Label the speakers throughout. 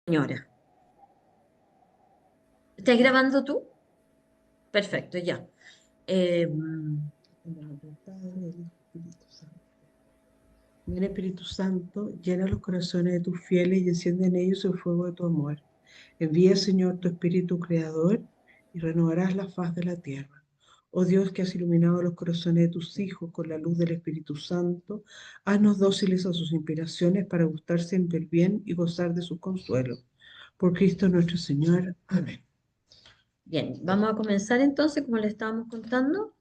Speaker 1: Señora, ¿estás grabando tú? Perfecto, ya. Eh,
Speaker 2: En el nombre del Padre, del Espíritu Santo. Ven Espíritu Santo, llena los corazones de tus fieles y enciende en ellos el fuego de tu amor. Envía, Señor, tu Espíritu Creador y renovarás la faz de la tierra. Oh Dios, que has iluminado los corazones de tus hijos con la luz del Espíritu Santo, haznos dóciles a sus inspiraciones para gustar siempre el bien y gozar de sus consuelos. Por Cristo nuestro Señor. Amén.
Speaker 1: bien, vamos a comenzar entonces, como le estábamos contando,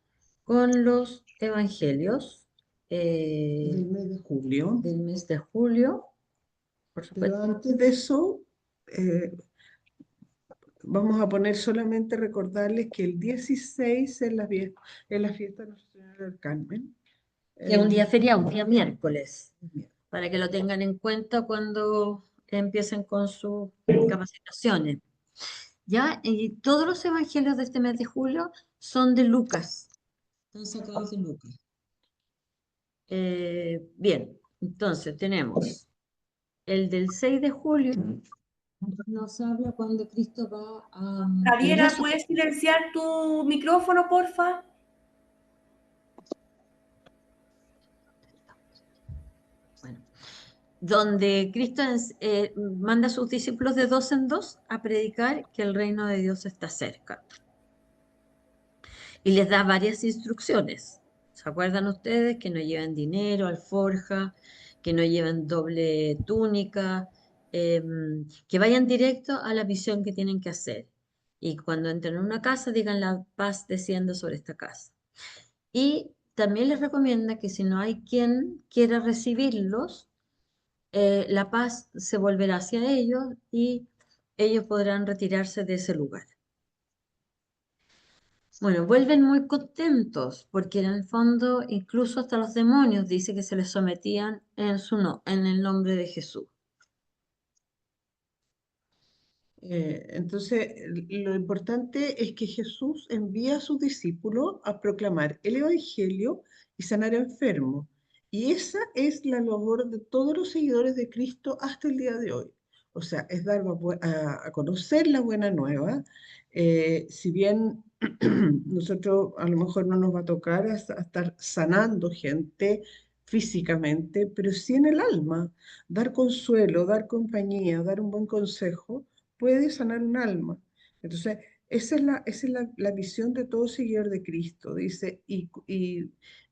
Speaker 1: con los evangelios
Speaker 2: Del mes de julio.
Speaker 1: del mes de julio, por
Speaker 2: Pero
Speaker 1: supuesto.
Speaker 2: antes de eso, eh, vamos a poner solamente recordarles que el 16 es la fiesta de Nuestra Señora del Carmen.
Speaker 1: Que es un
Speaker 2: El
Speaker 1: día
Speaker 2: 10
Speaker 1: feriado, un día miércoles,
Speaker 2: de
Speaker 1: para que lo tengan en cuenta cuando empiecen con sus capacitaciones. Ya, y todos los evangelios de este mes de julio son de Lucas, están sacados de Lucas. Bien, entonces tenemos el del 6 de julio, nos habla cuando Cristo va a enviar
Speaker 3: Javiera,
Speaker 1: su...
Speaker 3: ¿puedes silenciar tu micrófono, porfa?
Speaker 1: Bueno, donde Cristo manda a sus discípulos de dos en dos a predicar que el reino de Dios está cerca. Y les da varias instrucciones. ¿Se acuerdan ustedes? Que no lleven dinero, alforja, que no lleven doble túnica, que vayan directo a la misión que tienen que hacer. Y cuando entren en una casa, digan la paz descienda sobre esta casa. Y también les recomienda que si no hay quien quiera recibirlos, la paz se volverá hacia ellos y ellos podrán retirarse de ese lugar. Bueno, vuelven muy contentos porque en el fondo incluso hasta los demonios dice que se les sometían en su no, en el nombre de Jesús.
Speaker 2: Entonces, lo importante es que Jesús envía a sus discípulos a proclamar el Evangelio y sanar enfermos. Y esa es la labor de todos los seguidores de Cristo hasta el día de hoy. O sea, es dar a conocer la buena nueva. Si bien nosotros a lo mejor no nos va a tocar a estar sanando gente físicamente, pero sí en el alma, dar consuelo, dar compañía, dar un buen consejo puede sanar un alma. Entonces, esa es la visión de todo seguidor de Cristo. Dice, y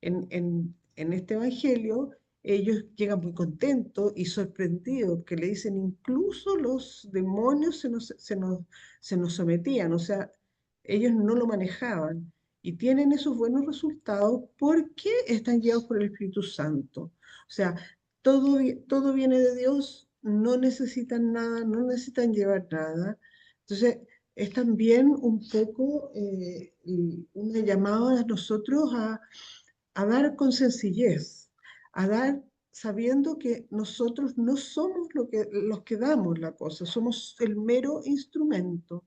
Speaker 2: en este Evangelio ellos llegan muy contentos y sorprendidos, que le dicen, incluso los demonios se nos sometían, o sea, ellos no lo manejaban y tienen esos buenos resultados porque están guiados por el Espíritu Santo. O sea, todo viene de Dios, no necesitan nada, no necesitan llevar nada. Entonces, es también un poco una llamada a nosotros a dar con sencillez, a dar sabiendo que nosotros no somos los que damos la cosa, somos el mero instrumento,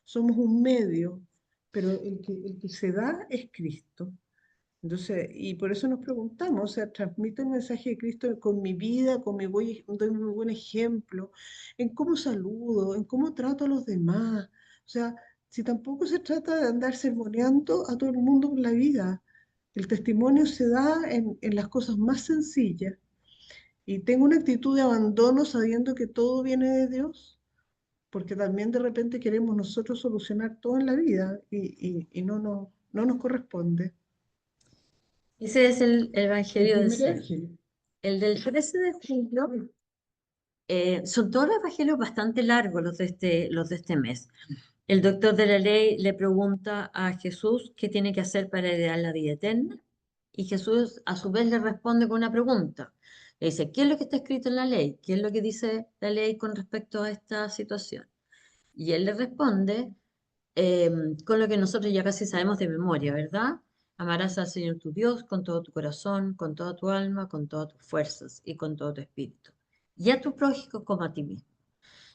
Speaker 2: somos un medio, pero el que se da es Cristo. Entonces, y por eso nos preguntamos, o sea, transmito el mensaje de Cristo con mi vida, doy un muy buen ejemplo, en cómo saludo, en cómo trato a los demás. O sea, si tampoco se trata de andar sermoneando a todo el mundo por la vida, el testimonio se da en las cosas más sencillas. Y tengo una actitud de abandono sabiendo que todo viene de Dios, porque también de repente queremos nosotros solucionar todo en la vida y no nos corresponde.
Speaker 1: Ese es el
Speaker 2: El
Speaker 1: Evangelio del
Speaker 2: primer
Speaker 1: 6.
Speaker 2: evangelio.
Speaker 1: El del 13 de julio, son todos los evangelios bastante largos los de este mes. El doctor de la ley le pregunta a Jesús qué tiene que hacer para heredar la vida eterna y Jesús a su vez le responde con una pregunta. Le dice, ¿qué es lo que está escrito en la ley? ¿Qué es lo que dice la ley con respecto a esta situación? Y él le responde eh, con lo que nosotros ya casi sabemos de memoria, ¿verdad? Amarás al Señor tu Dios con todo tu corazón, con toda tu alma, con todas tus fuerzas y con todo tu espíritu. Y a tu prójimo como a ti mismo.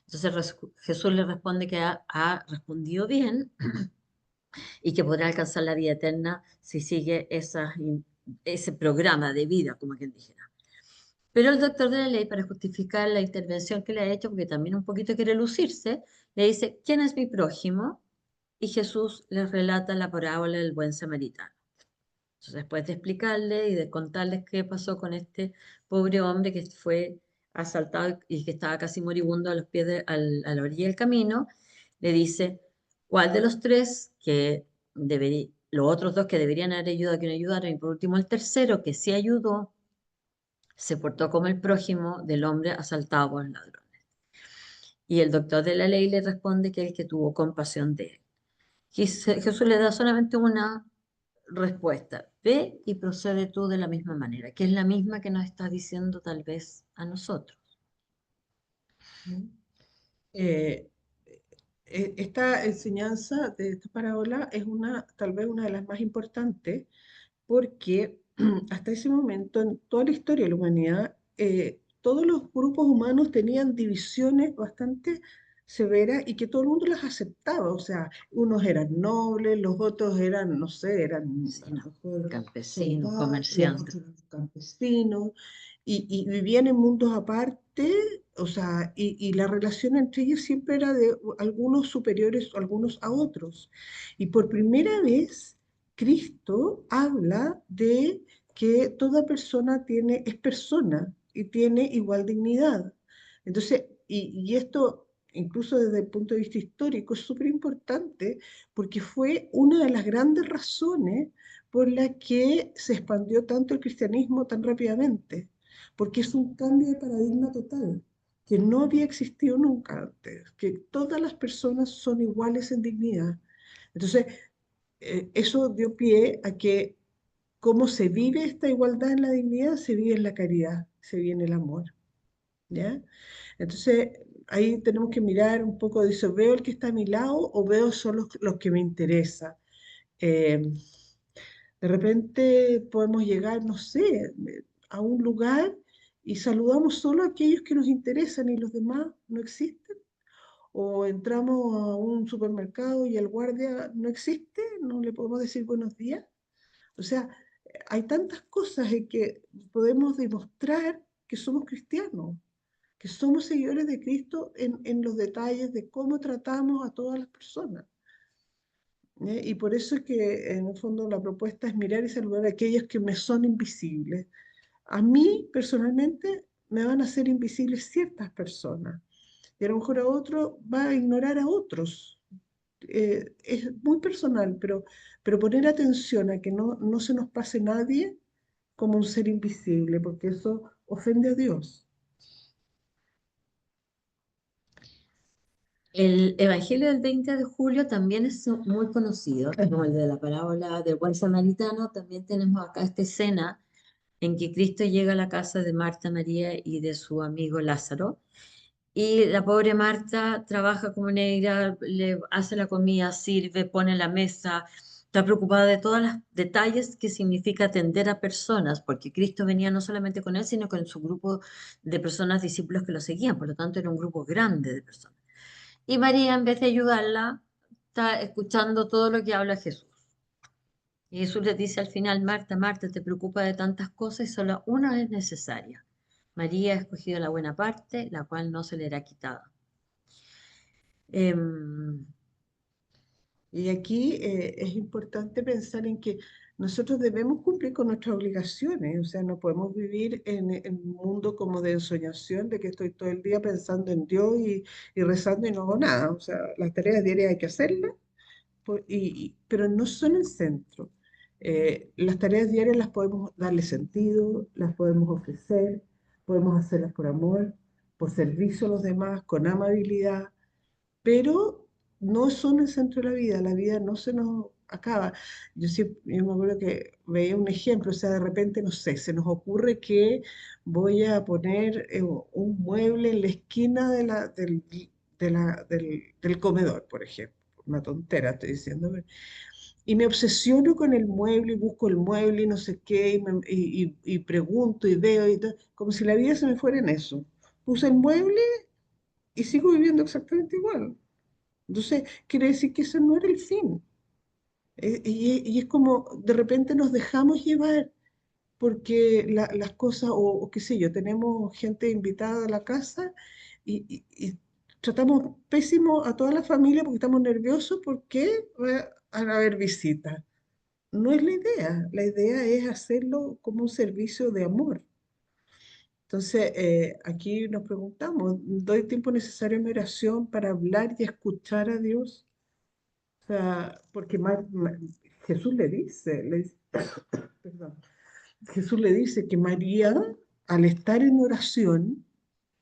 Speaker 1: Entonces Jesús le responde que ha respondido bien y que podrá alcanzar la vida eterna si sigue ese programa de vida, como quien dijera. Pero el doctor de la ley, para justificar la intervención que le ha hecho, porque también un poquito quiere lucirse, le dice, ¿quién es mi prójimo? Y Jesús les relata la parábola del buen samaritano. Entonces, después de explicarle y de contarles qué pasó con este pobre hombre que fue asaltado y que estaba casi moribundo a los pies a la orilla del camino, le dice, ¿cuál de los tres que debería, los otros dos que deberían haber ayudado que no ayudaron, y por último el tercero que sí ayudó, se portó como el prójimo del hombre asaltado por los ladrones? Y el doctor de la ley le responde que el que tuvo compasión de él. Jesús le da solamente una respuesta: ve y procede tú de la misma manera, que es la misma que nos está diciendo tal vez a nosotros.
Speaker 2: ¿Mm? Eh, Esta enseñanza de esta parábola es tal vez una de las más importantes porque hasta ese momento en toda la historia de la humanidad, todos los grupos humanos tenían divisiones bastante severas y que todo el mundo las aceptaba. O sea, unos eran nobles, los otros eran, no sé, eran a lo
Speaker 1: Campesino,
Speaker 2: mejor
Speaker 1: campesino,
Speaker 2: soldados, los
Speaker 1: comerciante.
Speaker 2: otros eran campesinos, y vivían en mundos aparte. O sea, y la relación entre ellos siempre era de algunos superiores o algunos a otros. Y por primera vez Cristo habla de que toda persona es persona y tiene igual dignidad. Entonces, y esto, incluso desde el punto de vista histórico, es súper importante porque fue una de las grandes razones por la que se expandió tanto el cristianismo tan rápidamente, porque es un cambio de paradigma total que no había existido nunca antes, que todas las personas son iguales en dignidad. Entonces, eso dio pie a que cómo se vive esta igualdad en la dignidad, se vive en la caridad, se vive en el amor, ¿ya? Entonces, ahí tenemos que mirar un poco, dice, ¿veo el que está a mi lado o veo solo los que me interesa? Eh, de repente podemos llegar, no sé, a un lugar y saludamos solo a aquellos que nos interesan y los demás no existen. O entramos a un supermercado y el guardia no existe, no le podemos decir buenos días. O sea, hay tantas cosas en que podemos demostrar que somos cristianos, que somos seguidores de Cristo en los detalles de cómo tratamos a todas las personas. Y por eso es que en el fondo la propuesta es mirar y saludar a aquellos que me son invisibles. A mí personalmente me van a ser invisibles ciertas personas y a lo mejor a otro va a ignorar a otros. Es muy personal, pero poner atención a que no se nos pase nadie como un ser invisible, porque eso ofende a Dios.
Speaker 1: El Evangelio del 20 de julio también es muy conocido, como el de la parábola del buen samaritano. También tenemos acá esta escena en que Cristo llega a la casa de Marta, María y de su amigo Lázaro. Y la pobre Marta trabaja como negra, le hace la comida, sirve, pone la mesa, está preocupada de todos los detalles que significa atender a personas, porque Cristo venía no solamente con él, sino con su grupo de personas, discípulos que lo seguían, por lo tanto era un grupo grande de personas. Y María, en vez de ayudarla, está escuchando todo lo que habla Jesús. Y Jesús le dice al final: Marta, Marta, te preocupa de tantas cosas y solo una es necesaria. María ha escogido la buena parte, la cual no se le hará quitada. Em,
Speaker 2: Y aquí es importante pensar en que nosotros debemos cumplir con nuestras obligaciones, o sea, no podemos vivir en un mundo como de ensoñación, de que estoy todo el día pensando en Dios y rezando y no hago nada. O sea, las tareas diarias hay que hacerlas, pero no son el centro. Las tareas diarias las podemos darle sentido, las podemos ofrecer, podemos hacerlas por amor, por servicio a los demás, con amabilidad, pero no son el centro de la vida no se nos acaba. Yo me acuerdo que veía un ejemplo, o sea, de repente, no sé, se nos ocurre que voy a poner un mueble en la esquina del comedor, por ejemplo. Una tontera estoy diciendo. Y me obsesiono con el mueble y busco el mueble y no sé qué, y pregunto y veo y tal, como si la vida se me fuera en eso. Puse el mueble y sigo viviendo exactamente igual. Entonces, quiere decir que ese no era el fin. Y es como de repente nos dejamos llevar porque las cosas, o qué sé yo, tenemos gente invitada a la casa y tratamos pésimo a toda la familia porque estamos nerviosos porque van a haber visitas. No es la idea es hacerlo como un servicio de amor. Entonces, aquí nos preguntamos, ¿doy tiempo necesario en mi oración para hablar y escuchar a Dios? O sea, porque Jesús perdón, Jesús le dice que María, al estar en oración,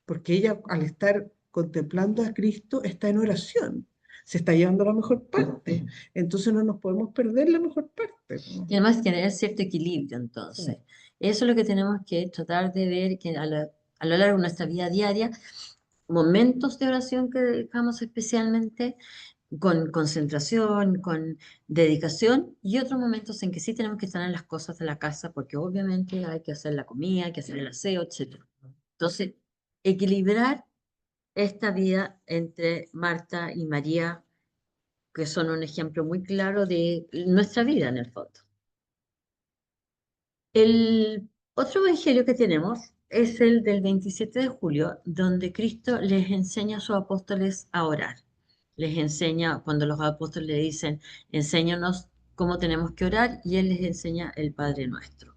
Speaker 2: porque ella al estar contemplando a Cristo está en oración, se está llevando la mejor parte, entonces no nos podemos perder la mejor parte.
Speaker 1: Y además tener cierto equilibrio,
Speaker 2: Sí.
Speaker 1: entonces. Eso es lo que tenemos que tratar de ver que a lo largo de nuestra vida diaria, momentos de oración que dedicamos especialmente con concentración, con dedicación, y otros momentos en que sí tenemos que estar en las cosas de la casa, porque obviamente hay que hacer la comida, hay que hacer el aseo, etc. Entonces, equilibrar esta vida entre Marta y María, que son un ejemplo muy claro de nuestra vida en el fondo. El otro evangelio que tenemos es el del 27 de julio, donde Cristo les enseña a sus apóstoles a orar. Les enseña, cuando los apóstoles le dicen, enséñanos cómo tenemos que orar, y Él les enseña el Padre Nuestro.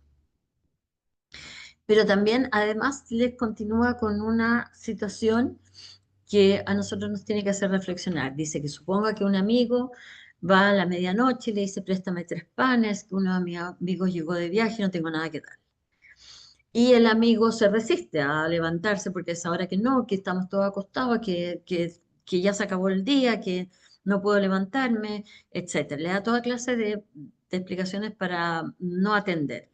Speaker 1: Pero también, además, les continúa con una situación que a nosotros nos tiene que hacer reflexionar. Dice que suponga que un amigo va a la medianoche y le dice, préstame 3 panes, que uno de mis amigos llegó de viaje y no tengo nada que dar. Y el amigo se resiste a levantarse porque es ahora que no, que estamos todos acostados, que ya se acabó el día, que no puedo levantarme, etcétera. Le da toda clase de explicaciones para no atenderlo.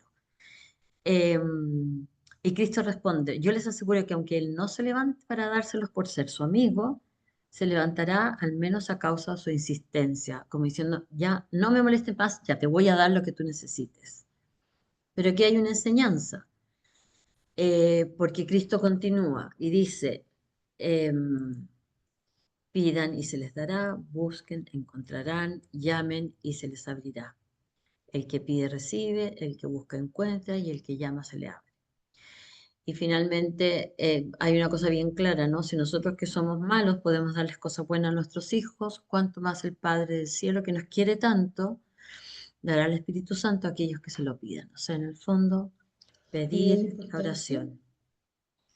Speaker 1: Y Cristo responde, yo les aseguro que aunque él no se levante para dárselos por ser su amigo, se levantará al menos a causa de su insistencia, como diciendo, ya no me molestes más, ya te voy a dar lo que tú necesites. Pero aquí hay una enseñanza, porque Cristo continúa y dice, pidan y se les dará, busquen, encontrarán, llamen y se les abrirá. El que pide recibe, el que busca encuentra y el que llama se le abre. Y finalmente hay una cosa bien clara, ¿no? Si nosotros que somos malos podemos darles cosas buenas a nuestros hijos, cuánto más el Padre del Cielo que nos quiere tanto, dará al Espíritu Santo a aquellos que se lo pidan. O sea, en el fondo,
Speaker 2: Y es
Speaker 1: pedir la
Speaker 2: importante
Speaker 1: oración.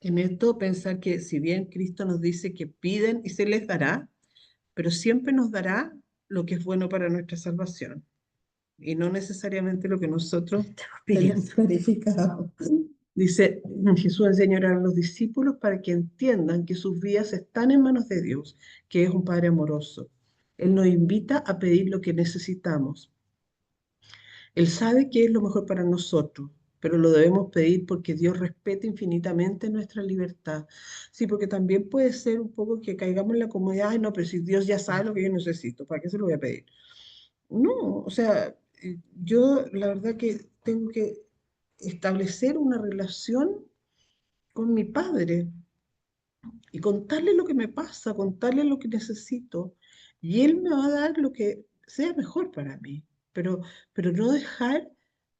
Speaker 2: en esto pensar que si bien Cristo nos dice que piden y se les dará, pero siempre nos dará lo que es bueno para nuestra salvación y no necesariamente lo que nosotros
Speaker 1: Estamos
Speaker 2: tenemos
Speaker 1: pidiendo.
Speaker 2: planificado. Dice, Jesús enseñó a los discípulos para que entiendan que sus vidas están en manos de Dios, que es un Padre amoroso. Él nos invita a pedir lo que necesitamos. Él sabe qué es lo mejor para nosotros, pero lo debemos pedir porque Dios respeta infinitamente nuestra libertad. Sí, porque también puede ser un poco que caigamos en la comodidad, ay, no, pero si Dios ya sabe lo que yo necesito, ¿para qué se lo voy a pedir? No, o sea, yo la verdad que tengo que establecer una relación con mi padre y contarle lo que me pasa, contarle lo que necesito, y él me va a dar lo que sea mejor para mí, pero no dejar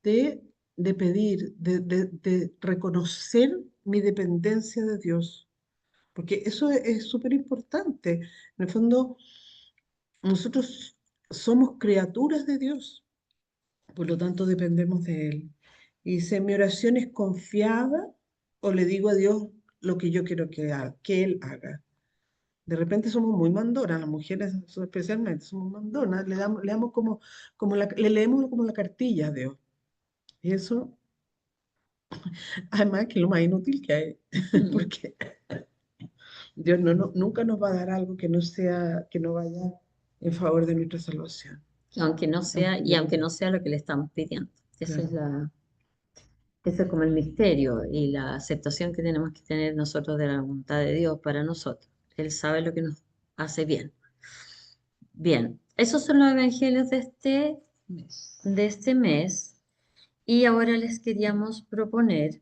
Speaker 2: de, de pedir, de reconocer mi dependencia de Dios, porque eso es súper importante. En el fondo, nosotros somos criaturas de Dios, por lo tanto dependemos de Él. Y si mi oración es confiada, o le digo a Dios lo que yo quiero que Él haga. De repente somos muy mandonas, las mujeres especialmente somos mandonas, le damos le leemos como la cartilla a Dios. Y eso, además, que es lo más inútil que hay,
Speaker 1: Mm.
Speaker 2: porque Dios nunca nos va a dar algo que no sea, que no vaya en favor de nuestra salvación.
Speaker 1: Aunque no sea, y aunque no sea lo que le estamos pidiendo. Esa es
Speaker 2: Claro.
Speaker 1: ese es como el misterio y la aceptación que tenemos que tener nosotros de la voluntad de Dios para nosotros. Él sabe lo que nos hace bien. Bien, esos son los evangelios de este mes. Y ahora les queríamos proponer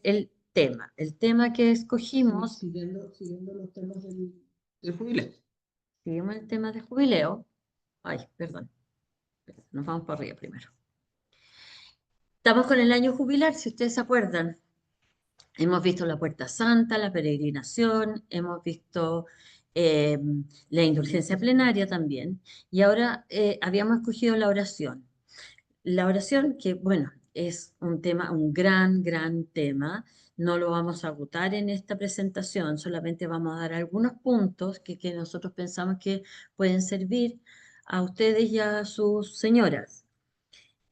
Speaker 1: el tema que escogimos.
Speaker 2: Siguiendo los temas del jubileo.
Speaker 1: Seguimos el tema de jubileo. Ay, perdón, nos vamos para arriba primero. Estamos con el año jubilar, si ustedes se acuerdan. Hemos visto la Puerta Santa, la peregrinación, hemos visto eh, la indulgencia plenaria también, y ahora habíamos escogido la oración. La oración, que bueno, es un tema, un gran tema, no lo vamos a agotar en esta presentación, solamente vamos a dar algunos puntos que nosotros pensamos que pueden servir a ustedes y a sus señoras.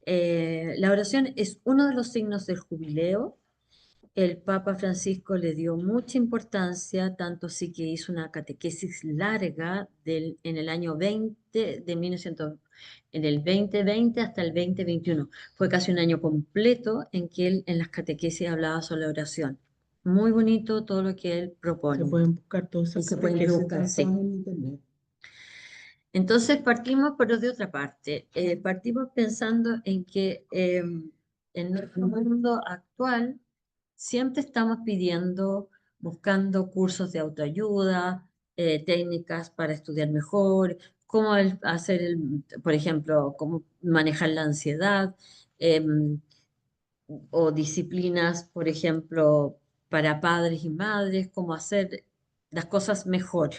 Speaker 1: La oración es uno de los signos del jubileo. El Papa Francisco le dio mucha importancia, tanto así que hizo una catequesis larga en el año 20, de 1900, en el 2020 hasta el 2021. Fue casi un año completo en que él en las catequesis hablaba sobre la oración. Muy bonito todo lo que él
Speaker 2: Se
Speaker 1: propone.
Speaker 2: pueden buscar todas esas
Speaker 1: Se pueden
Speaker 2: catequesis,
Speaker 1: buscar,
Speaker 2: están
Speaker 1: sí.
Speaker 2: todas en internet.
Speaker 1: Entonces partimos, pero de otra parte. Partimos pensando en que en nuestro mundo actual siempre estamos pidiendo, buscando cursos de autoayuda, técnicas para estudiar mejor, cómo hacer, por ejemplo, cómo manejar la ansiedad, em, o disciplinas, por ejemplo, para padres y madres, cómo hacer las cosas mejor.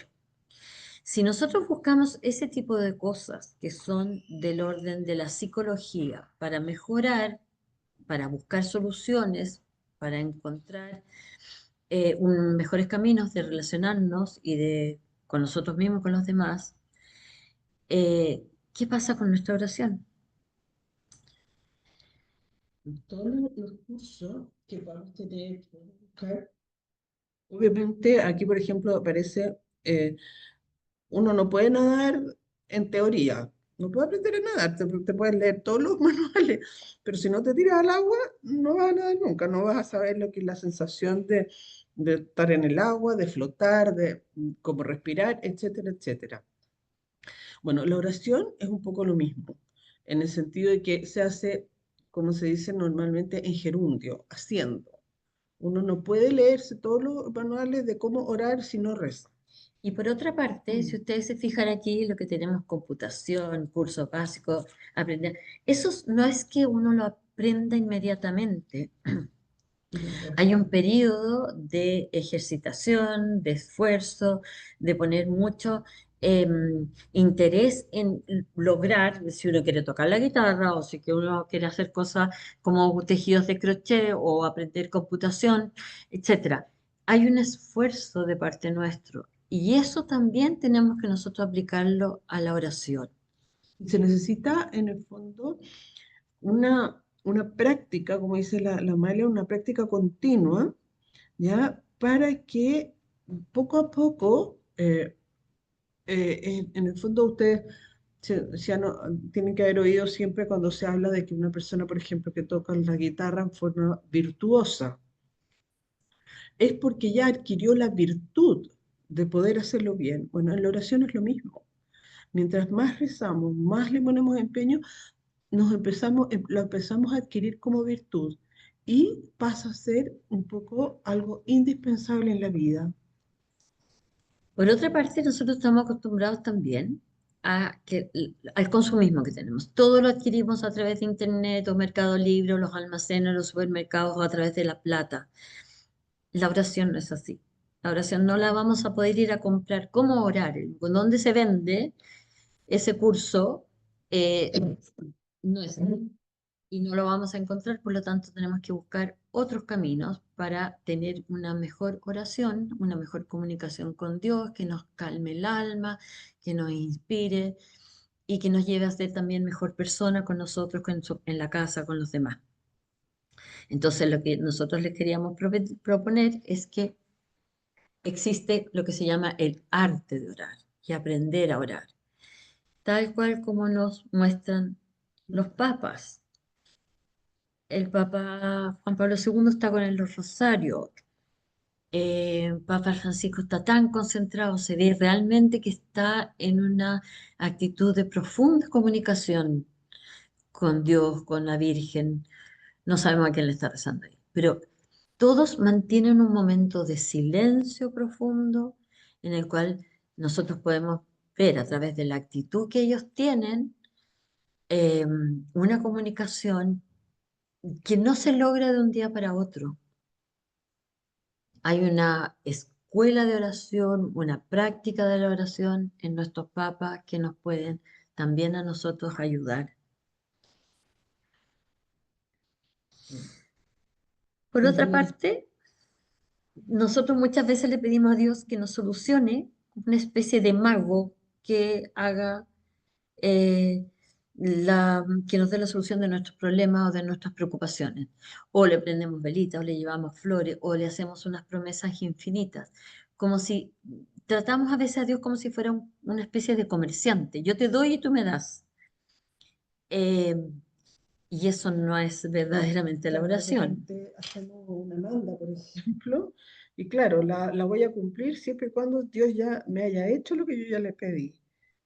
Speaker 1: Si nosotros buscamos ese tipo de cosas que son del orden de la psicología para mejorar, para buscar soluciones, para encontrar mejores caminos de relacionarnos y con nosotros mismos, con los demás, ¿qué pasa con nuestra oración?
Speaker 2: Todos los cursos que vamos a tener que buscar, obviamente aquí por ejemplo aparece, uno no puede nadar en teoría, no puede aprender a nadar, te puedes leer todos los manuales, pero si no te tiras al agua, no vas a nadar nunca, no vas a saber lo que es la sensación de estar en el agua, de flotar, de cómo respirar, etcétera, etcétera. Bueno, la oración es un poco lo mismo, en el sentido de que se hace, como se dice normalmente, en gerundio, haciendo. Uno no puede leerse todos los manuales de cómo orar si no reza.
Speaker 1: Y por otra parte, si ustedes se fijan aquí, lo que tenemos computación, cursos básicos, aprender, eso no es que uno lo aprenda inmediatamente. Hay un periodo de ejercitación, de esfuerzo, de poner mucho interés en lograr, si uno quiere tocar la guitarra o si que uno quiere hacer cosas como tejidos de crochet o aprender computación, etcétera. Hay un esfuerzo de parte nuestro y eso también tenemos que nosotros aplicarlo a la oración.
Speaker 2: Se necesita, en el fondo, una práctica, como dice la Amalia, una práctica continua, ¿ya? Para que poco a poco, en el fondo ustedes tienen que haber oído siempre cuando se habla de que una persona, por ejemplo, que toca la guitarra en forma virtuosa, es porque ya adquirió la virtud de poder hacerlo bien. Bueno, en la oración es lo mismo. Mientras más rezamos, más le ponemos empeño, lo empezamos a adquirir como virtud y pasa a ser un poco algo indispensable en la vida.
Speaker 1: Por otra parte, nosotros estamos acostumbrados también al consumismo que tenemos. Todo lo adquirimos a través de Internet o Mercado Libre, o los almacenes, los supermercados o a través de la plata. La oración no es así. La oración no la vamos a poder ir a comprar. ¿Cómo orar? ¿Dónde se vende ese curso? Eh, no es así y no lo vamos a encontrar, por lo tanto tenemos que buscar otros caminos para tener una mejor oración, una mejor comunicación con Dios, que nos calme el alma, que nos inspire y que nos lleve a ser también mejor persona con nosotros, en la casa, con los demás. Entonces lo que nosotros les queríamos proponer es que existe lo que se llama el arte de orar y aprender a orar, tal cual como nos muestran los papas. El Papa Juan Pablo II está con el rosario. Papa Francisco está tan concentrado, se ve realmente que está en una actitud de profunda comunicación con Dios, con la Virgen. No sabemos a quién le está rezando ahí, pero todos mantienen un momento de silencio profundo en el cual nosotros podemos ver a través de la actitud que ellos tienen una comunicación que no se logra de un día para otro. Hay una escuela de oración, una práctica de la oración en nuestros papas que nos pueden también a nosotros ayudar. Por otra
Speaker 2: Ujú.
Speaker 1: parte, nosotros muchas veces le pedimos a Dios que nos solucione, una especie de mago que haga que nos dé la solución de nuestros problemas o de nuestras preocupaciones. O le prendemos velitas, o le llevamos flores, o le hacemos unas promesas infinitas. Como si tratamos a veces a Dios como si fuera una especie de comerciante. Yo te doy y tú me das. Eh, y eso no es verdaderamente la
Speaker 2: Claro, de
Speaker 1: oración.
Speaker 2: repente hacemos una manda, por ejemplo, y claro, la voy a cumplir siempre y cuando Dios ya me haya hecho lo que yo ya le pedí.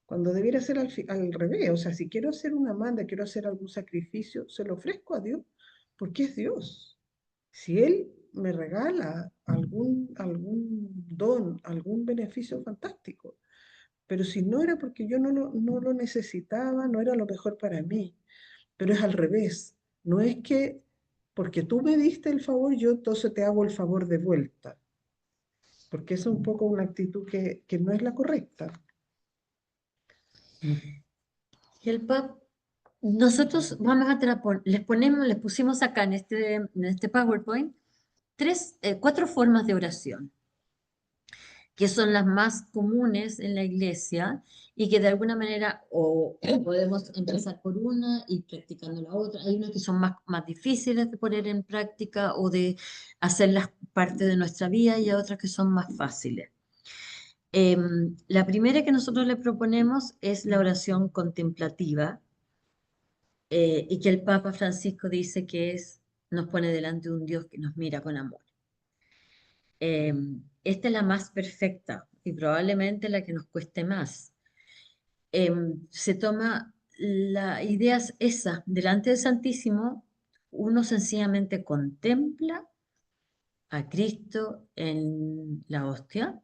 Speaker 2: Cuando debiera ser al revés, o sea, si quiero hacer una manda, quiero hacer algún sacrificio, se lo ofrezco a Dios, porque es Dios. Si Él me regala algún don, algún beneficio fantástico, pero si no era porque yo no lo necesitaba, no era lo mejor para mí, pero es al revés. No es que porque tú me diste el favor, yo entonces te hago el favor de vuelta, porque es un poco una actitud que no es la correcta.
Speaker 1: Y el Papa, nosotros vamos a les pusimos acá en este PowerPoint cuatro formas de oración, que son las más comunes en la iglesia y que de alguna manera o podemos empezar por una y practicando la otra. Hay unas que son más difíciles de poner en práctica o de hacerlas parte de nuestra vida y hay otras que son más fáciles. La primera que nosotros le proponemos es la oración contemplativa y que el Papa Francisco dice que nos pone delante de un Dios que nos mira con amor. Eh, Esta es la más perfecta y probablemente la que nos cueste más. Se toma la idea es esa, delante del Santísimo, uno sencillamente contempla a Cristo en la hostia.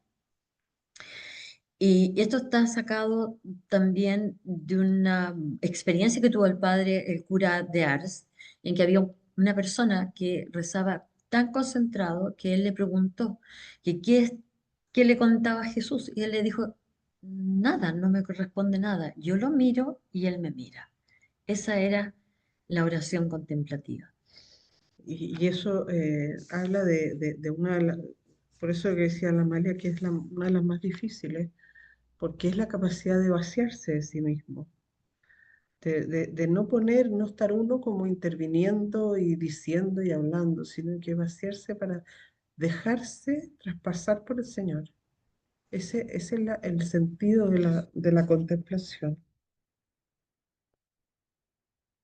Speaker 1: Y esto está sacado también de una experiencia que tuvo el padre, el cura de Ars, en que había una persona que rezaba tan concentrado que él le preguntó que qué le contaba a Jesús y él le dijo, nada, no me corresponde nada, yo lo miro y él me mira. Esa era la oración contemplativa.
Speaker 2: Y eso habla de por eso que decía la Amalia, que es una de las más difíciles, porque es la capacidad de vaciarse de sí mismo, de no estar uno como interviniendo y diciendo y hablando, sino que vaciarse para dejarse traspasar por el Señor. Ese es el sentido de la contemplación.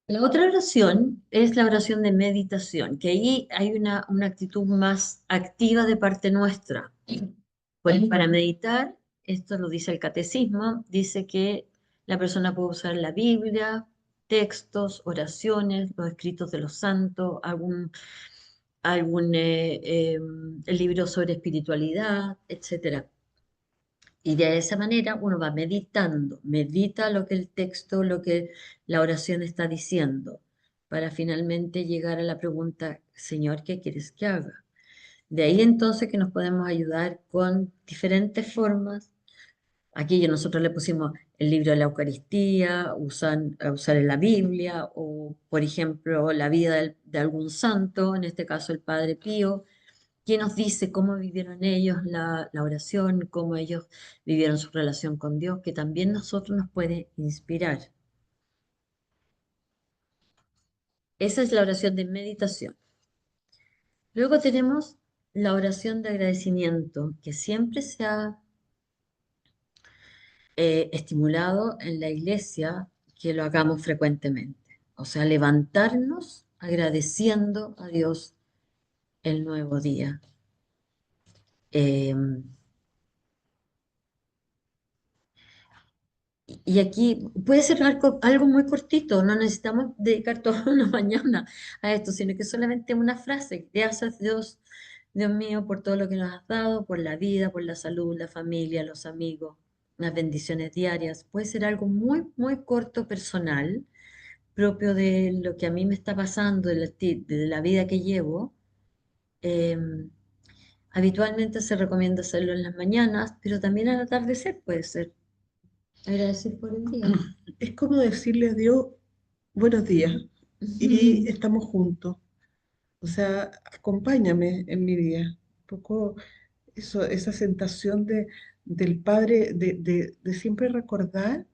Speaker 1: La otra oración es la oración de meditación, que ahí hay una actitud más activa de parte nuestra. Pues para meditar, esto lo dice el catecismo, dice que la persona puede usar la Biblia, textos, oraciones, los escritos de los santos, algún libro sobre espiritualidad, etcétera. Y de esa manera uno va meditando, medita lo que el texto, lo que la oración está diciendo, para finalmente llegar a la pregunta, Señor, ¿qué quieres que haga? De ahí entonces que nos podemos ayudar con diferentes formas. Aquí nosotros le pusimos el libro de la Eucaristía, a usar en la Biblia, o por ejemplo la vida de algún santo, en este caso el Padre Pío, que nos dice cómo vivieron ellos la oración, cómo ellos vivieron su relación con Dios, que también nosotros nos puede inspirar. Esa es la oración de meditación. Luego tenemos la oración de agradecimiento, que siempre se ha estimulado en la iglesia que lo hagamos frecuentemente. O sea, levantarnos agradeciendo a Dios el nuevo día. Eh, y aquí puede ser algo muy cortito, no necesitamos dedicar toda una mañana a esto, sino que solamente una frase. Gracias Dios, Dios mío, por todo lo que nos has dado, por la vida, por la salud, la familia, los amigos, las bendiciones diarias. Puede ser algo muy, muy corto, personal, propio de lo que a mí me está pasando, de la vida que llevo, em, habitualmente se recomienda hacerlo en las mañanas, pero también al atardecer puede ser. Agradecer por el día.
Speaker 2: Es como decirle a Dios, buenos días, y estamos juntos. O sea, acompáñame en mi día. Un poco eso, esa sensación del Padre, de siempre recordar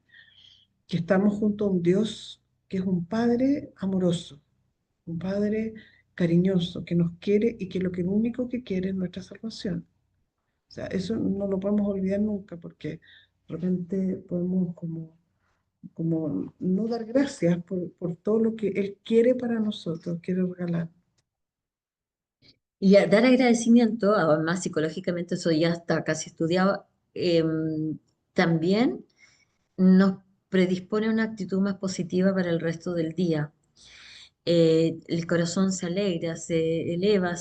Speaker 2: que estamos junto a un Dios que es un Padre amoroso, un Padre cariñoso, que nos quiere y que lo único que quiere es nuestra salvación. O sea, eso no lo podemos olvidar nunca porque de repente podemos como no dar gracias por todo lo que Él quiere para nosotros, quiere regalar.
Speaker 1: Y a dar agradecimiento, además psicológicamente eso ya está casi estudiado, también nos predispone a una actitud más positiva para el resto del día. El corazón se alegra, se eleva,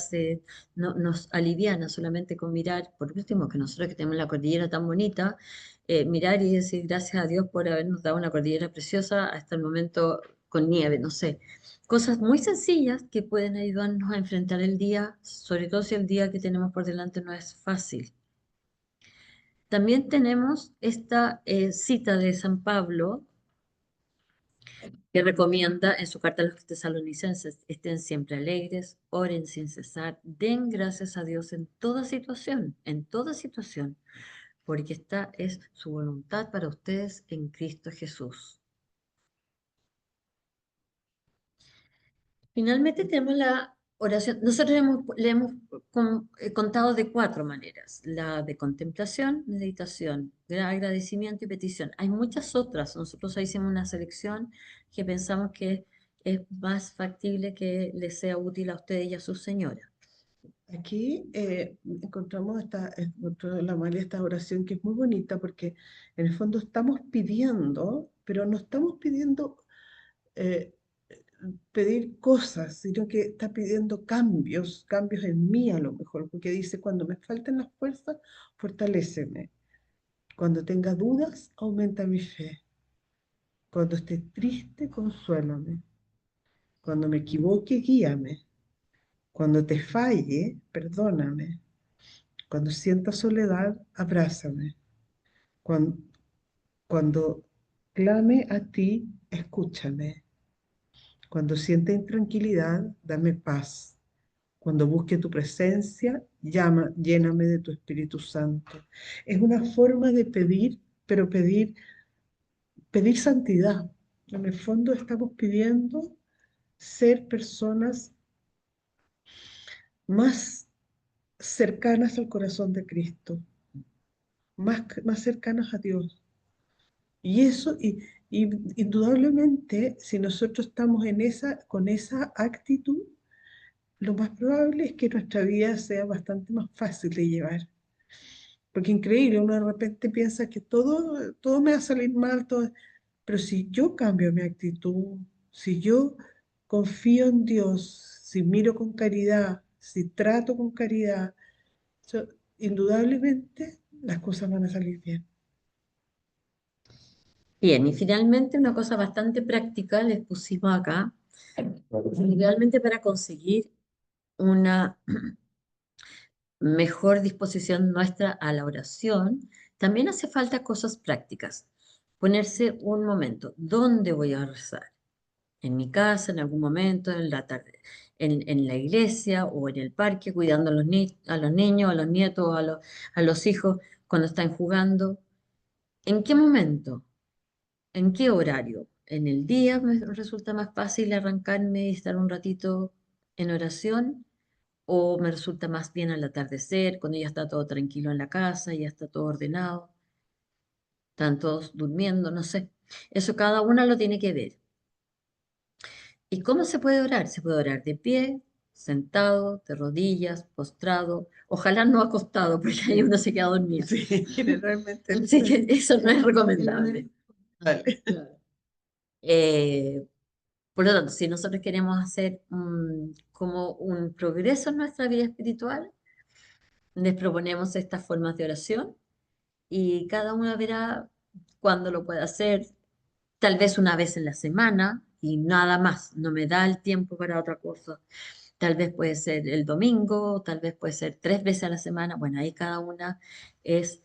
Speaker 1: nos aliviana solamente con mirar, por último, que nosotros que tenemos la cordillera tan bonita, mirar y decir gracias a Dios por habernos dado una cordillera preciosa hasta el momento con nieve, no sé. Cosas muy sencillas que pueden ayudarnos a enfrentar el día, sobre todo si el día que tenemos por delante no es fácil. También tenemos esta cita de San Pablo que recomienda en su carta a los tesalonicenses: estén siempre alegres, oren sin cesar, den gracias a Dios en toda situación, porque esta es su voluntad para ustedes en Cristo Jesús. Finalmente tenemos la oración. Nosotros le hemos contado de 4 maneras: la de contemplación, meditación, de agradecimiento y petición. Hay muchas otras. Nosotros ahí hicimos una selección que pensamos que es más factible que les sea útil a ustedes y a su señora.
Speaker 2: Aquí encontramos encontró la Amalia esta oración que es muy bonita porque en el fondo estamos pidiendo, pero no estamos pidiendo eh, pedir cosas, sino que está pidiendo cambios en mí a lo mejor, porque dice, cuando me falten las fuerzas, fortaléceme. Cuando tenga dudas, aumenta mi fe. Cuando esté triste, consuélame. Cuando me equivoque, guíame. Cuando te falle, perdóname. Cuando sienta soledad, abrázame. Cuando, cuando clame a ti, escúchame. Cuando sienta intranquilidad, dame paz. Cuando busque tu presencia, lléname de tu Espíritu Santo. Es una forma de pedir, pero pedir santidad. En el fondo estamos pidiendo ser personas más cercanas al corazón de Cristo, más cercanas a Dios. Y eso, y indudablemente, si nosotros estamos con esa actitud, lo más probable es que nuestra vida sea bastante más fácil de llevar. Porque increíble, uno de repente piensa que todo me va a salir mal, pero si yo cambio mi actitud, si yo confío en Dios, si miro con caridad, si trato con caridad, so- indudablemente las cosas van a salir bien.
Speaker 1: Bien, y finalmente una cosa bastante práctica les pusimos acá. Idealmente para conseguir una mejor disposición nuestra a la oración, también hace falta cosas prácticas. Ponerse un momento. ¿Dónde voy a rezar? ¿En mi casa, en algún momento, en la tarde, en la iglesia o en el parque, cuidando a a los niños, a los nietos, a los hijos cuando están jugando? ¿En qué momento? ¿En qué horario? ¿En el día me resulta más fácil arrancarme y estar un ratito en oración? ¿O me resulta más bien al atardecer, cuando ya está todo tranquilo en la casa, ya está todo ordenado, están todos durmiendo, no sé? Eso cada una lo tiene que ver. ¿Y cómo se puede orar? Se puede orar de pie, sentado, de rodillas, postrado, ojalá no acostado, porque ahí uno se queda dormido.
Speaker 2: Sí, generalmente.
Speaker 1: Así que eso no es recomendable.
Speaker 2: Vale.
Speaker 1: Claro. Eh, por lo tanto, si nosotros queremos hacer como un progreso en nuestra vida espiritual, les proponemos estas formas de oración y cada una verá cuándo lo puede hacer, tal vez una vez en la semana, y nada más, no me da el tiempo para otra cosa. Tal vez puede ser el domingo, tal vez puede ser 3 veces a la semana. Bueno, ahí cada una es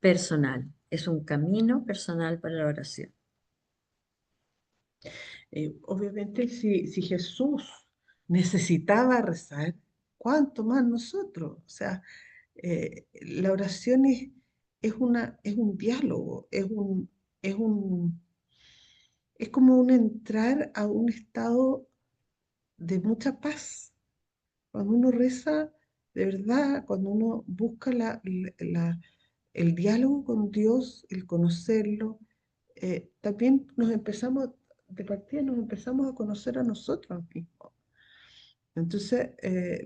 Speaker 1: personal, es un camino personal para la oración.
Speaker 2: Obviamente, si Jesús necesitaba rezar, ¿cuánto más nosotros? O sea, la oración es un diálogo, es un, es como un entrar a un estado de mucha paz. Cuando uno reza, de verdad, cuando uno busca el diálogo con Dios, el conocerlo, también de partida nos empezamos a conocer a nosotros mismos. Entonces,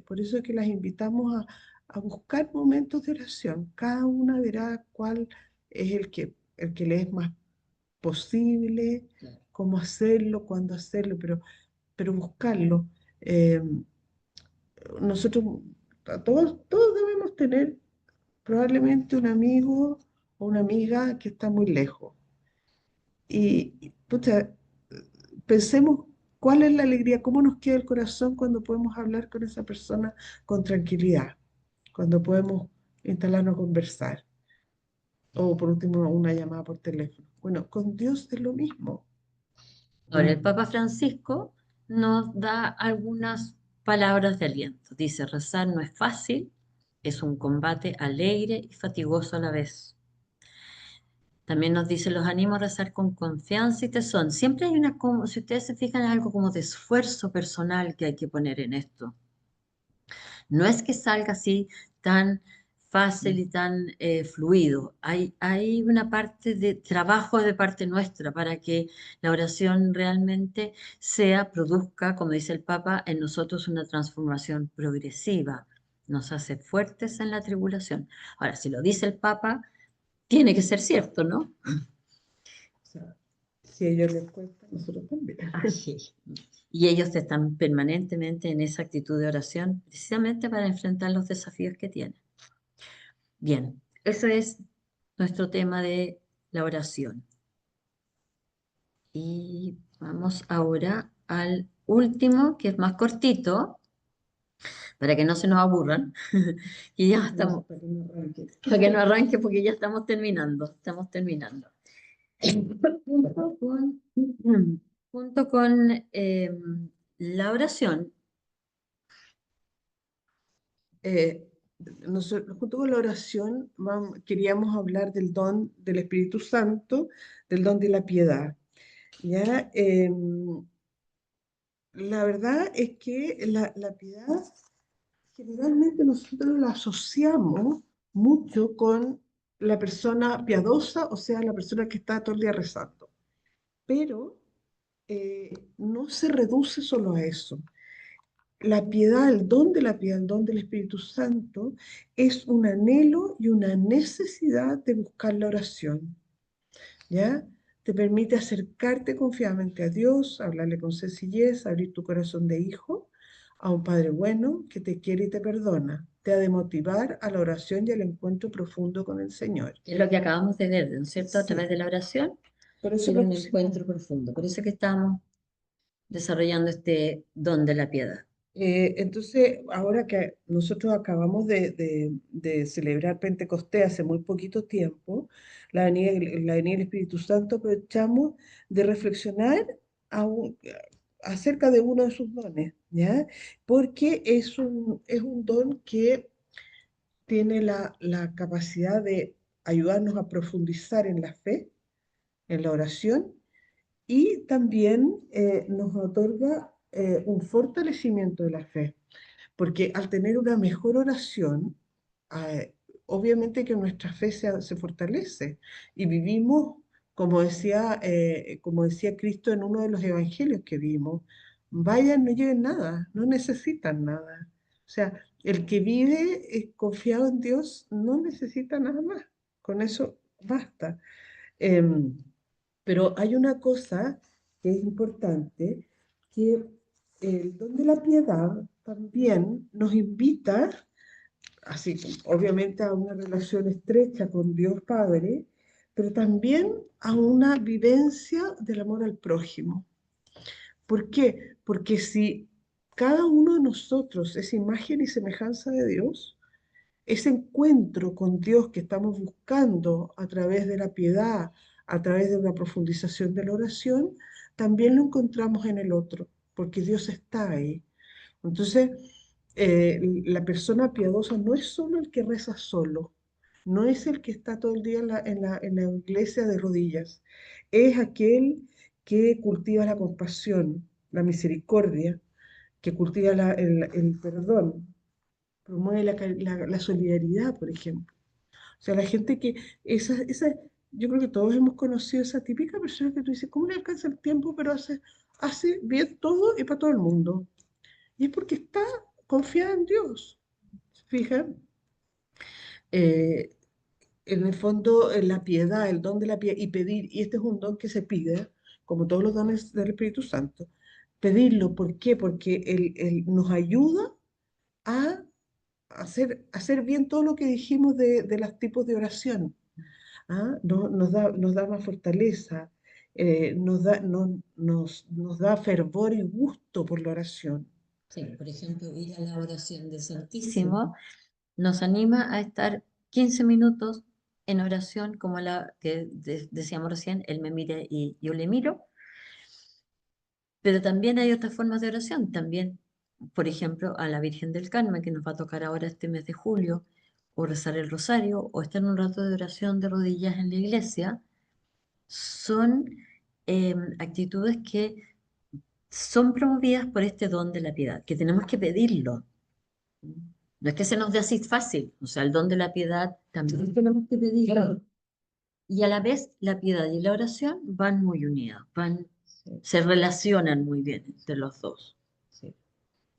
Speaker 2: por eso es que las invitamos a buscar momentos de oración. Cada una verá cuál es el que le es más posible, cómo hacerlo, cuándo hacerlo, pero buscarlo. Eh, nosotros, todos debemos tener probablemente un amigo o una amiga que está muy lejos. Pucha, pensemos cuál es la alegría, cómo nos queda el corazón cuando podemos hablar con esa persona con tranquilidad, cuando podemos instalarnos a conversar, o por último una llamada por teléfono. Bueno, con Dios es lo mismo.
Speaker 1: Ahora, el Papa Francisco nos da algunas palabras de aliento. Dice, rezar no es fácil, es un combate alegre y fatigoso a la vez. También nos dice, los animo a rezar con confianza y tesón. Siempre hay si ustedes se fijan, es algo como de esfuerzo personal que hay que poner en esto. No es que salga así tan fácil y tan fluido. Hay una parte de trabajo de parte nuestra para que la oración realmente produzca, como dice el Papa, en nosotros una transformación progresiva. Nos hace fuertes en la tribulación. Ahora, si lo dice el Papa, tiene que ser cierto, ¿no?
Speaker 2: O sea, si a ellos les cuesta, nosotros también.
Speaker 1: Así. Y ellos están permanentemente en esa actitud de oración, precisamente para enfrentar los desafíos que tienen. Bien, ese es nuestro tema de la oración. Y vamos ahora al último, que es más cortito, para que no se nos aburran. Y ya estamos, para que no arranque, porque ya estamos terminando. Estamos terminando. Junto con, junto con la oración,
Speaker 2: Eh, junto con la oración queríamos hablar del don del Espíritu Santo, del don de la piedad. ¿Ya? La verdad es que la piedad generalmente nosotros la asociamos mucho con la persona piadosa, o sea, la persona que está todo el día rezando. Pero no se reduce solo a eso. La piedad, el don de la piedad, el don del Espíritu Santo, es un anhelo y una necesidad de buscar la oración, ¿ya? Te permite acercarte confiadamente a Dios, hablarle con sencillez, abrir tu corazón de hijo a un Padre bueno que te quiere y te perdona. Te ha de motivar a la oración y al encuentro profundo con el Señor.
Speaker 1: que es lo que acabamos de ver, ¿no es cierto? A través de la oración,
Speaker 2: Por eso
Speaker 1: tiene
Speaker 2: lo
Speaker 1: un
Speaker 2: pusimos.
Speaker 1: encuentro profundo. Por eso que estamos desarrollando este don de la piedad.
Speaker 2: Entonces, ahora que nosotros acabamos de celebrar Pentecostés hace muy poquito tiempo, la venida del Espíritu Santo, aprovechamos de reflexionar aún- acerca de uno de sus dones, ¿ya? Porque es un don que tiene la capacidad de ayudarnos a profundizar en la fe, en la oración, y también nos otorga un fortalecimiento de la fe. Porque al tener una mejor oración, obviamente que nuestra fe se fortalece y vivimos, como decía Cristo en uno de los evangelios que vimos, vayan, no lleven nada, no necesitan nada. O sea, el que vive confiado en Dios no necesita nada más, con eso basta. Em, pero hay una cosa que es importante, que el don de la piedad también nos invita, así obviamente a una relación estrecha con Dios Padre, pero también a una vivencia del amor al prójimo. ¿Por qué? Porque si cada uno de nosotros es imagen y semejanza de Dios, ese encuentro con Dios que estamos buscando a través de la piedad, a través de una profundización de la oración, también lo encontramos en el otro, porque Dios está ahí. Entonces, la persona piadosa no es solo el que reza solo, no es el que está todo el día en la iglesia de rodillas, es aquel que cultiva la compasión, la misericordia, que cultiva el perdón, promueve la solidaridad, por ejemplo. O sea, la gente que, yo creo que todos hemos conocido esa típica persona que tú dices, ¿cómo le alcanza el tiempo? Pero hace bien todo y para todo el mundo. Y es porque está confiada en Dios. ¿Se fijan? Eh, en el fondo, la piedad, el don de la piedad, y pedir, y este es un don que se pide, como todos los dones del Espíritu Santo, pedirlo, ¿por qué? Porque él nos ayuda a hacer bien todo lo que dijimos de los tipos de oración. ¿Ah? Nos da más fortaleza, nos da fervor y gusto por la oración.
Speaker 1: Sí, por ejemplo, ir a la oración del Santísimo nos anima a estar 15 minutos en oración, como la que decíamos recién, él me mira y yo le miro, pero también hay otras formas de oración, también, por ejemplo, a la Virgen del Carmen, que nos va a tocar ahora este mes de julio, o rezar el rosario, o estar en un rato de oración de rodillas en la iglesia, son actitudes que son promovidas por este don de la piedad, que tenemos que pedirlo. No es que se nos dé así fácil, o sea, el don de la piedad también tenemos que pedirlo. Y a la vez la piedad y la oración van muy unidas, se relacionan muy bien entre los dos.
Speaker 2: Sí.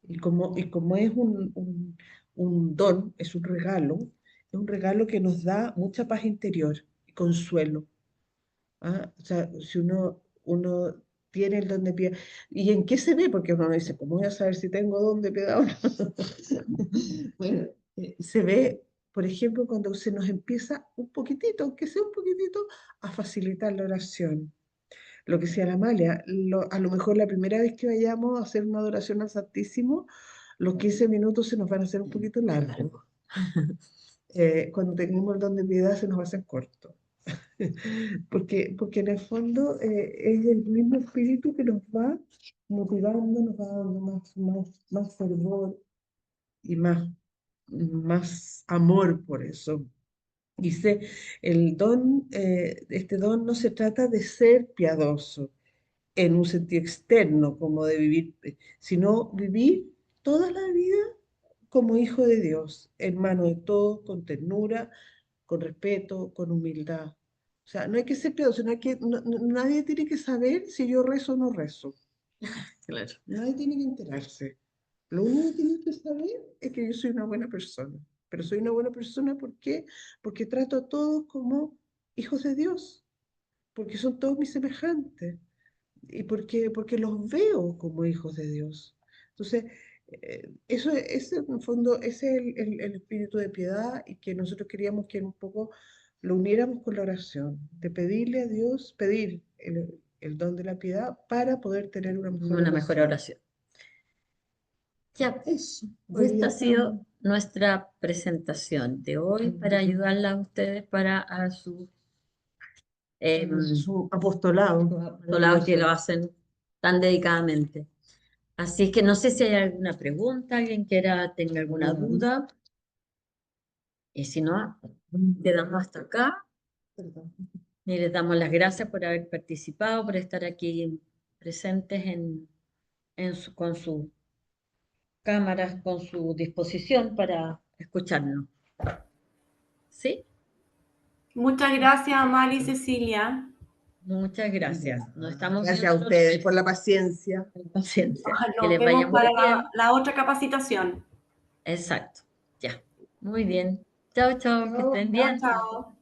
Speaker 2: Y como es un don, es un regalo que nos da mucha paz interior y consuelo. ¿Ah? O sea, si uno tiene el don de piedad. ¿Y en qué se ve? Porque uno dice, ¿cómo voy a saber si tengo don de piedad o no? Bueno, se ve, por ejemplo, cuando se nos empieza un poquitito, aunque sea un poquitito, a facilitar la oración. Lo que decía la Amalia, a lo mejor la primera vez que vayamos a hacer una adoración al Santísimo, los 15 minutos se nos van a hacer un poquito largos. Cuando tengamos el don de piedad se nos va a hacer corto. Porque en el fondo es el mismo espíritu que nos va motivando, nos va dando más fervor y más amor por eso. Dice, este don no se trata de ser piadoso en un sentido externo, como de vivir, sino vivir toda la vida como hijo de Dios, hermano de todos, con ternura, con respeto, con humildad. O sea, no hay que ser piadoso, nadie tiene que saber si yo rezo o no rezo.
Speaker 1: Claro.
Speaker 2: Nadie tiene que enterarse. Lo único que tienen que saber es que yo soy una buena persona. Pero soy una buena persona, ¿por qué? Porque trato a todos como hijos de Dios, porque son todos mis semejantes y porque los veo como hijos de Dios. Entonces, ese en el fondo, ese es el espíritu de piedad y que nosotros queríamos que un poco lo uniéramos con la oración, de pedirle a Dios, pedir el don de la piedad para poder tener una mejor oración.
Speaker 1: oración. Ya,
Speaker 2: Eso.
Speaker 1: y esta ha sido nuestra presentación de hoy para ayudarla a ustedes para su
Speaker 2: Su apostolado.
Speaker 1: apostolado que lo hacen tan dedicadamente. Así es que no sé si hay alguna pregunta, alguien tenga alguna duda. Y si no, quedamos hasta acá
Speaker 2: Perdón.
Speaker 1: y les damos las gracias por haber participado, por estar aquí presentes con sus cámaras, con su disposición para escucharnos. ¿Sí?
Speaker 3: Muchas gracias, Amali y Cecilia.
Speaker 1: Muchas gracias. Nos estamos
Speaker 2: Gracias a
Speaker 1: viendo
Speaker 2: ustedes por la paciencia.
Speaker 1: paciencia. Que
Speaker 3: Nos
Speaker 1: les vaya
Speaker 3: vemos
Speaker 1: muy
Speaker 3: para
Speaker 1: bien.
Speaker 3: la otra capacitación.
Speaker 1: Exacto. Ya. Muy bien. Chao, chao. Que estén
Speaker 3: Chao,
Speaker 1: bien.
Speaker 3: chao.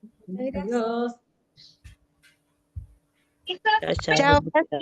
Speaker 1: Adiós.
Speaker 4: Chao, gracias.